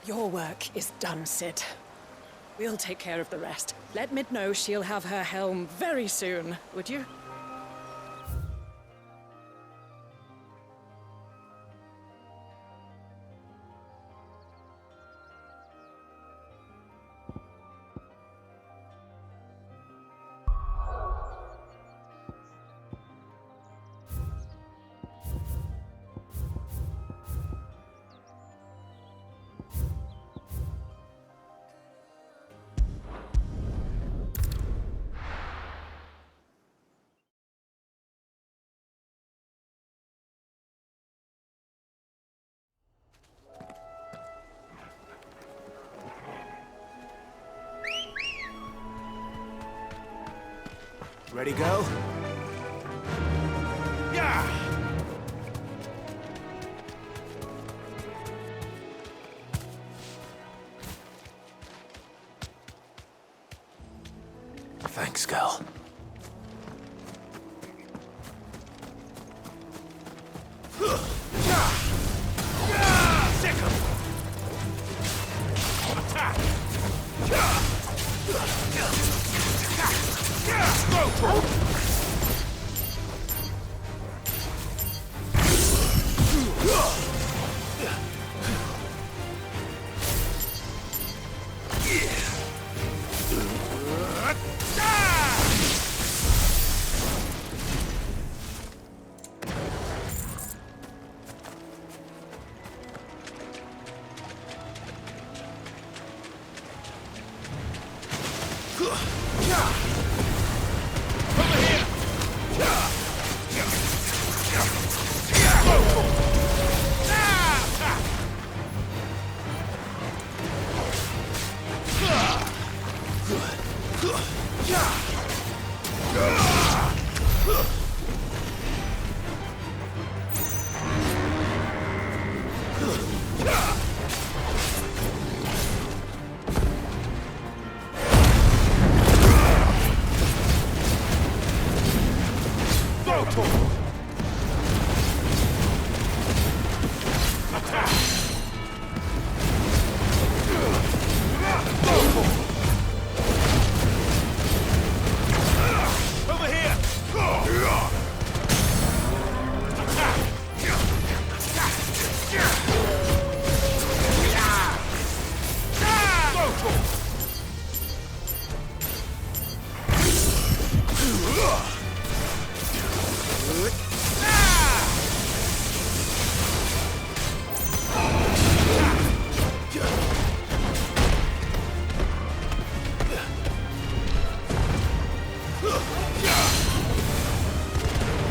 Your work is done, Sid. We'll take care of the rest. Let Mid know she'll have her helm very soon, would you? Ready, go? Yeah! Thanks, girl. Sick 'em! Attack! Go!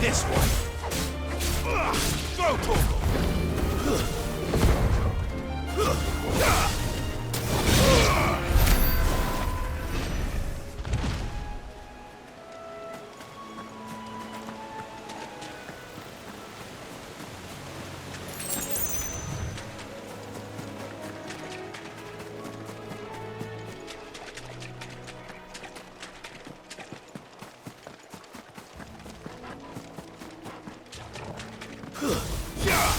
This one. Go, Torgal! Yeah!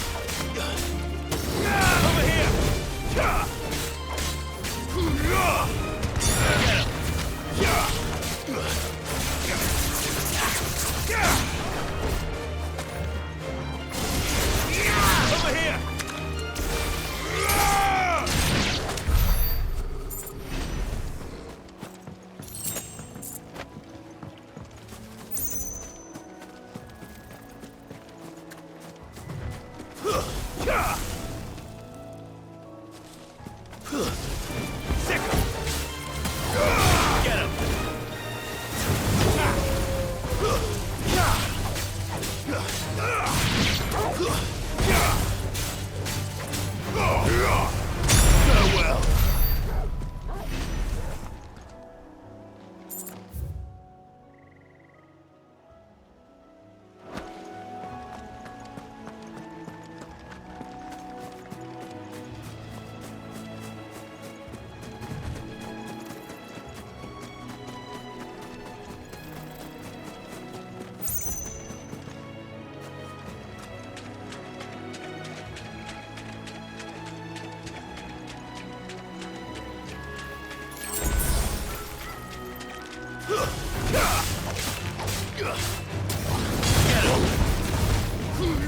Get him!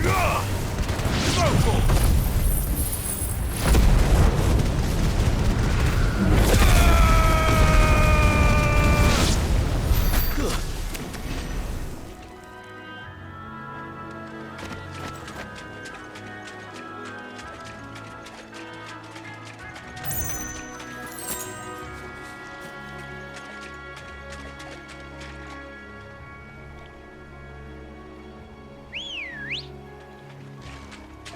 Go for it!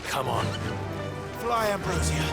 Come on. Fly, Ambrosia.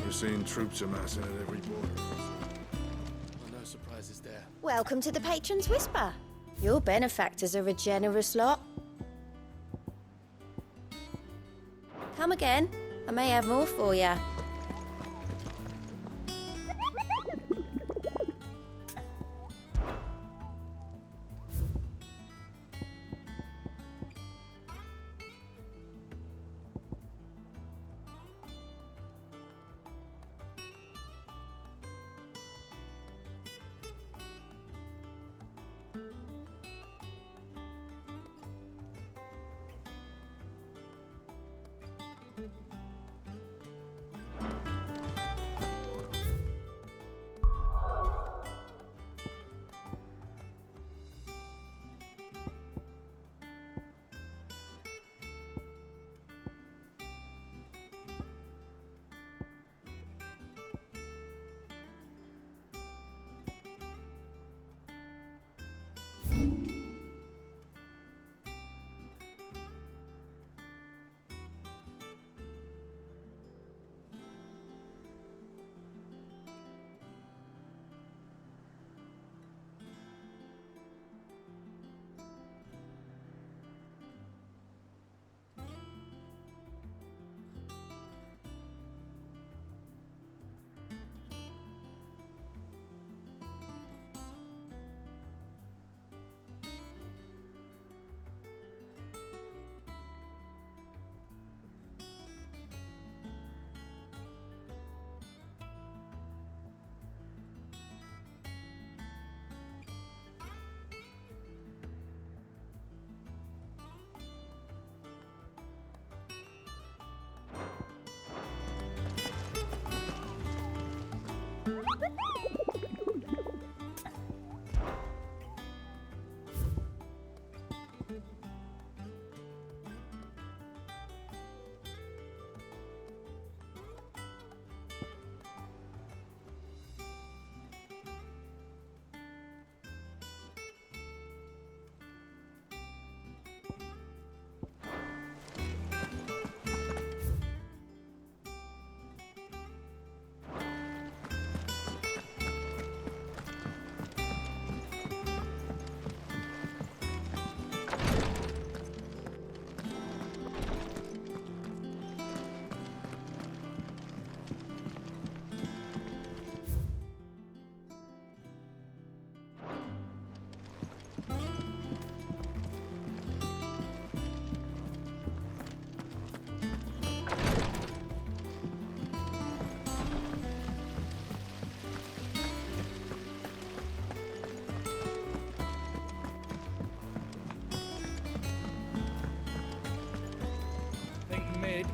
We're seeing troops amassing at every border. Well, no surprises there. Welcome to the Patron's Whisper. Your benefactors are a generous lot. Come again. I may have more for you.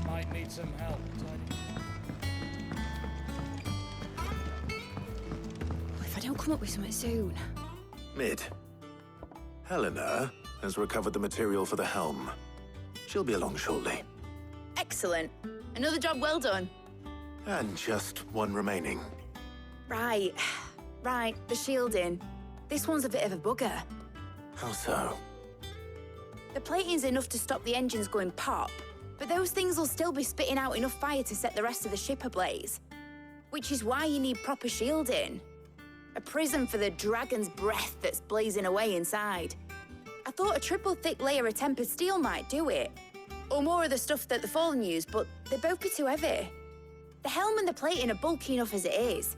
Might need some help tidying. If I don't come up with something soon. Mid. Helena has recovered the material for the helm. She'll be along shortly. Excellent. Another job well done. And just one remaining. Right. Right, the shielding. This one's a bit of a bugger. How so? The plating's enough to stop the engines going pop, but those things will still be spitting out enough fire to set the rest of the ship ablaze. Which is why you need proper shielding. A prison for the dragon's breath that's blazing away inside. I thought a triple thick layer of tempered steel might do it. Or more of the stuff that the Fallen use, but they'd both be too heavy. The helm and the plating are bulky enough as it is.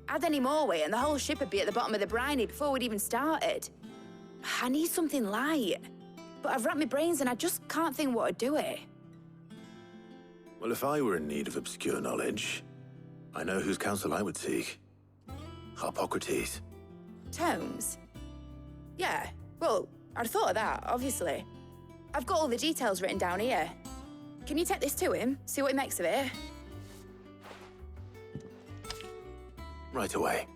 Add any more weight and the whole ship would be at the bottom of the briny before we'd even started. I need something light. But I've racked my brains and I just can't think what would do it. Well, if I were in need of obscure knowledge, I know whose counsel I would seek. Harpocrates. Tomes? Yeah, well, I'd thought of that, obviously. I've got all the details written down here. Can you take this to him, see what he makes of it? Right away.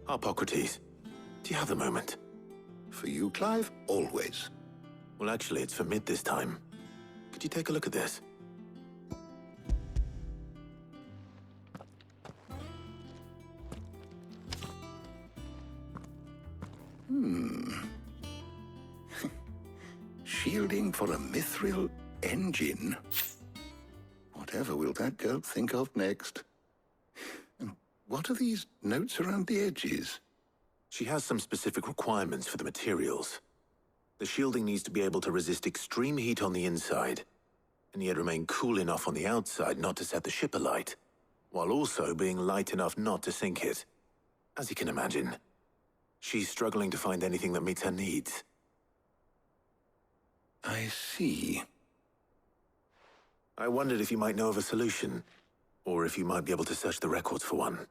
Harpocrates, do you have a moment? For you, Clive, always. Well, actually, it's for Mid this time. Could you take a look at this? Shielding for a mithril engine? Whatever will that girl think of next? And what are these notes around the edges? She has some specific requirements for the materials. The shielding needs to be able to resist extreme heat on the inside, and yet remain cool enough on the outside not to set the ship alight, while also being light enough not to sink it. As you can imagine, she's struggling to find anything that meets her needs. I see. I wondered if you might know of a solution, or if you might be able to search the records for one.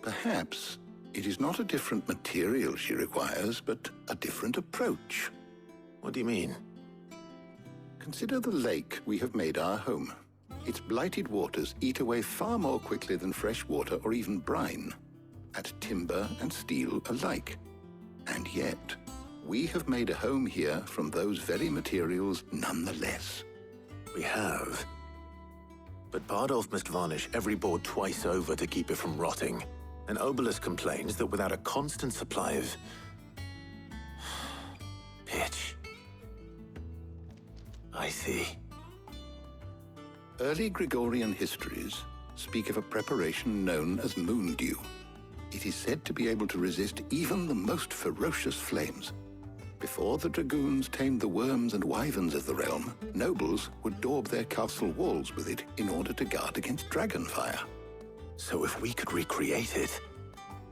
Perhaps it is not a different material she requires, but a different approach. What do you mean? Consider the lake we have made our home. Its blighted waters eat away far more quickly than fresh water or even brine, at timber and steel alike. And yet, we have made a home here from those very materials nonetheless. We have. But Bardolph must varnish every board twice over to keep it from rotting. And Obelus complains that without a constant supply of pitch. I see. Early Gregorian histories speak of a preparation known as moon dew. It is said to be able to resist even the most ferocious flames. Before the dragoons tamed the worms and wyverns of the realm, nobles would daub their castle walls with it in order to guard against dragonfire. So if we could recreate it...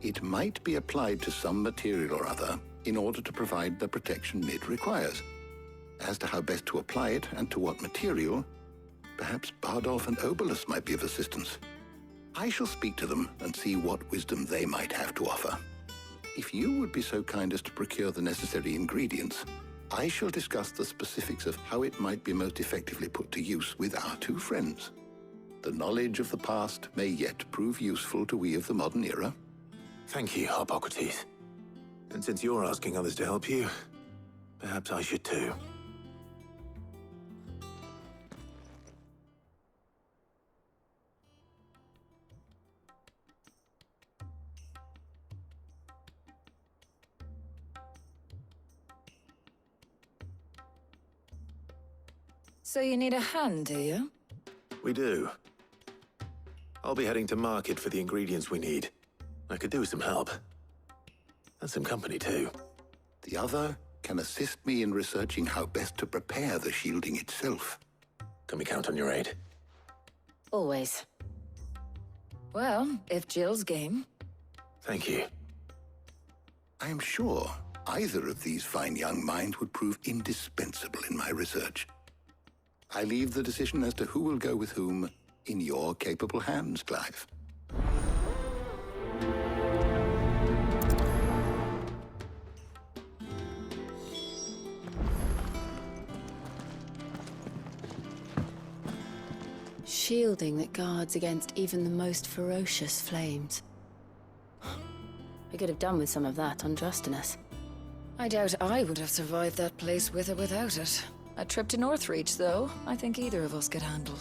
It might be applied to some material or other in order to provide the protection Mid requires. As to how best to apply it and to what material, perhaps Bardolph and Obelus might be of assistance. I shall speak to them and see what wisdom they might have to offer. If you would be so kind as to procure the necessary ingredients, I shall discuss the specifics of how it might be most effectively put to use with our two friends. The knowledge of the past may yet prove useful to we of the modern era. Thank you, Harpocrates. And since you're asking others to help you, perhaps I should too. So you need a hand, do you? We do. I'll be heading to market for the ingredients we need. I could do with some help. And some company, too. The other can assist me in researching how best to prepare the shielding itself. Can we count on your aid? Always. Well, if Jill's game. Thank you. I am sure either of these fine young minds would prove indispensable in my research. I leave the decision as to who will go with whom in your capable hands, Clive. Shielding that guards against even the most ferocious flames. We could have done with some of that on Justinus. I doubt I would have survived that place with or without it. A trip to Northreach, though, I think either of us could handle.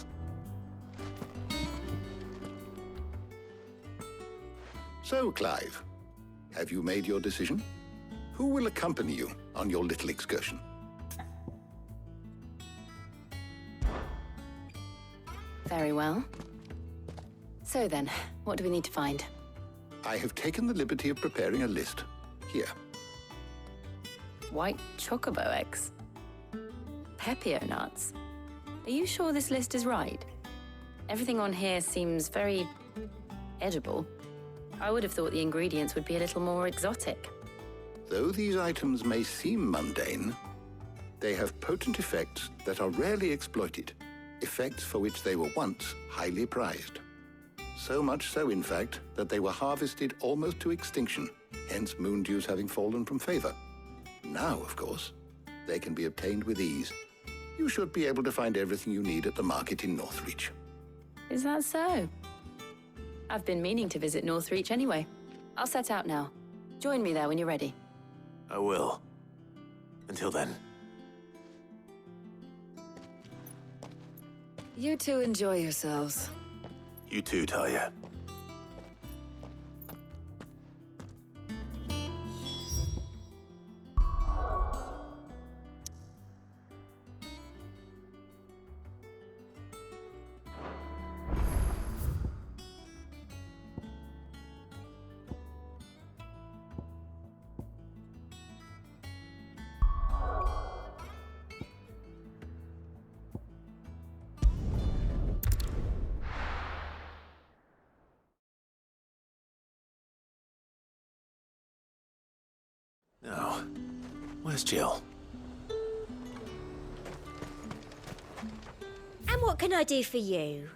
So, Clive, have you made your decision? Who will accompany you on your little excursion? Very well. So then, what do we need to find? I have taken the liberty of preparing a list. Here. White chocobo eggs. Pepio nuts. Are you sure this list is right? Everything on here seems very edible. I would have thought the ingredients would be a little more exotic. Though these items may seem mundane, they have potent effects that are rarely exploited, effects for which they were once highly prized. So much so, in fact, that they were harvested almost to extinction, hence moon dews having fallen from favor. Now, of course, they can be obtained with ease. You should be able to find everything you need at the market in Northreach. Is that so? I've been meaning to visit Northreach anyway. I'll set out now. Join me there when you're ready. I will. Until then. You two enjoy yourselves. You too, Talia. Now, where's Jill? And what can I do for you?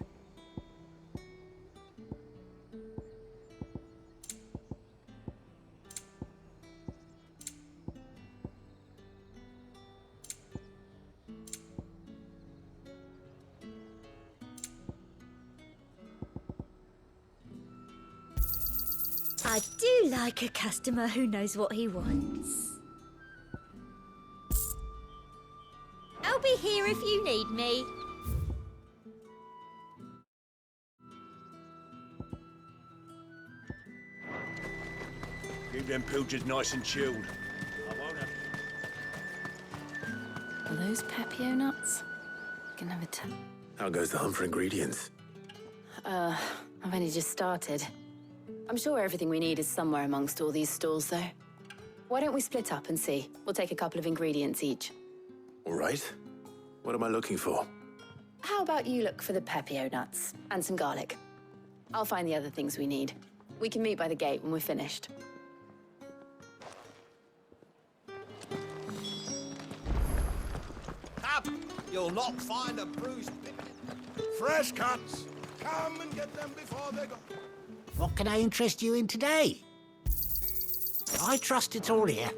I do like a customer who knows what he wants. I'll be here if you need me. Keep them pilchards nice and chilled. I won't have... Are those Pepio nuts? Can have a How goes the hunt for ingredients? I've only just started. I'm sure everything we need is somewhere amongst all these stalls, though. Why don't we split up and see? We'll take a couple of ingredients each. All right. What am I looking for? How about you look for the Pepio nuts and some garlic? I'll find the other things we need. We can meet by the gate when we're finished. Up! You'll not find a bruised bit. Fresh cuts! Come and get them before they're gone. What can I interest you in today? I trust it's all here.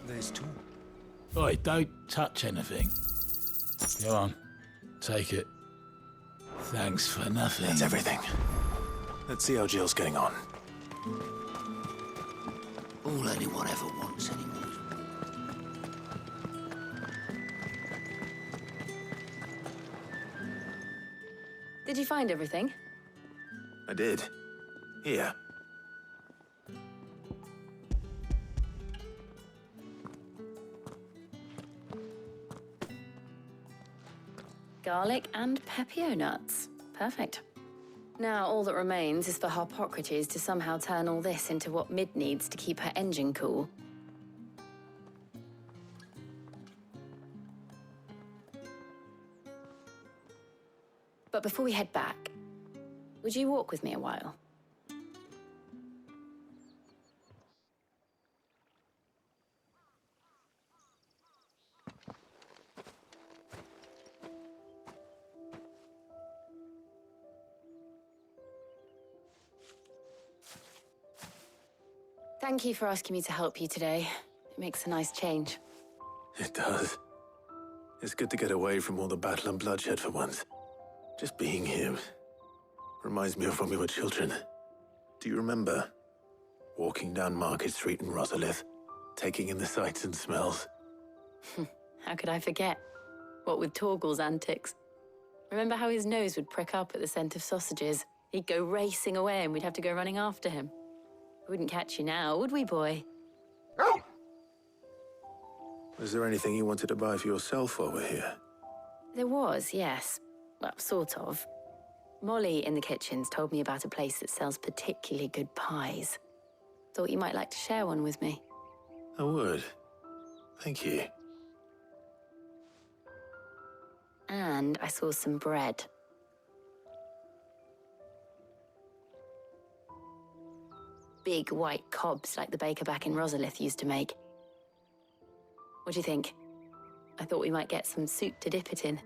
There's two. Oi, don't touch anything. Go on, take it. Thanks for nothing. That's everything. Let's see how Jill's getting on. All anyone ever wants anymore. Did you find everything? I did. Here. Garlic and Pepio nuts. Perfect. Now, all that remains is for Harpocrates to somehow turn all this into what Mid needs to keep her engine cool. But before we head back, would you walk with me a while? Thank you for asking me to help you today. It makes a nice change. It does. It's good to get away from all the battle and bloodshed for once. Just being here reminds me of when we were children. Do you remember? Walking down Market Street in Rosalith, taking in the sights and smells. How could I forget? What with Torgal's antics. Remember how his nose would prick up at the scent of sausages? He'd go racing away and we'd have to go running after him. We wouldn't catch you now, would we, boy? Was there anything you wanted to buy for yourself while we're here? There was, yes. Well, sort of. Molly in the kitchens told me about a place that sells particularly good pies. Thought you might like to share one with me. I would. Thank you. And I saw some bread. Big white cobs like the baker back in Rosalith used to make. What do you think? I thought we might get some soup to dip it in.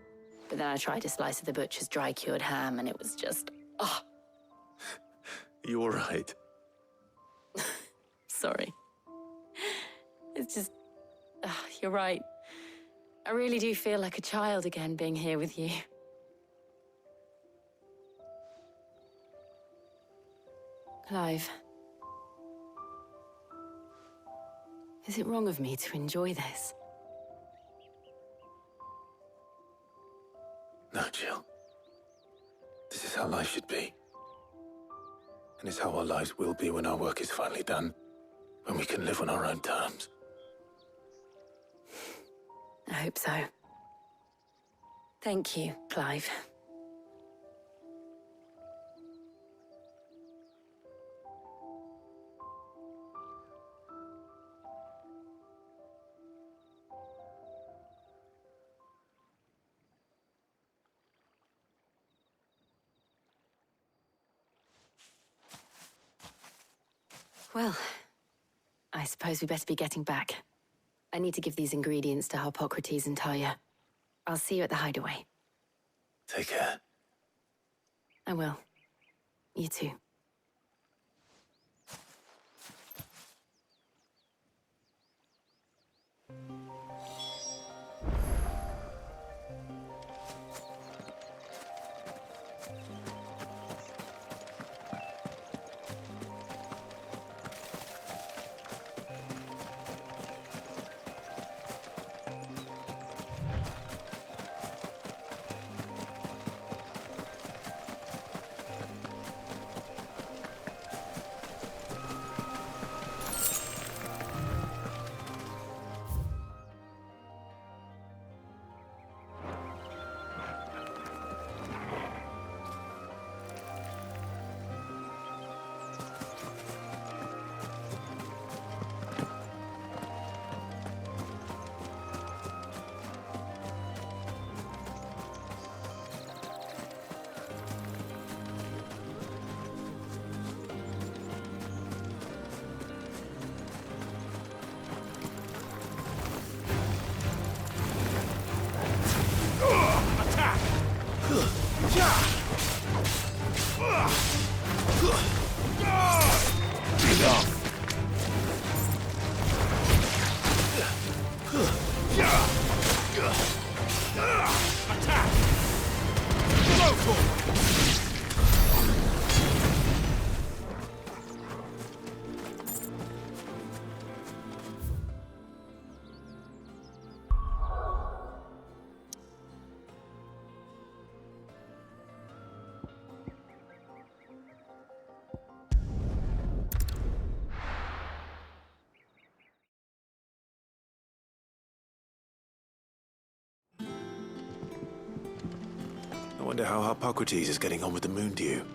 But then I tried a slice of the butcher's dry-cured ham and it was just... oh. You all right? Sorry. It's just... you're right. I really do feel like a child again being here with you. Clive. Is it wrong of me to enjoy this? No, Jill. This is how life should be. And it's how our lives will be when our work is finally done. When we can live on our own terms. I hope so. Thank you, Clive. Well, I suppose we better be getting back. I need to give these ingredients to Harpocrates and Talia. I'll see you at the hideaway. Take care. I will. You too. I wonder how Harpocrates is getting on with the Moondew.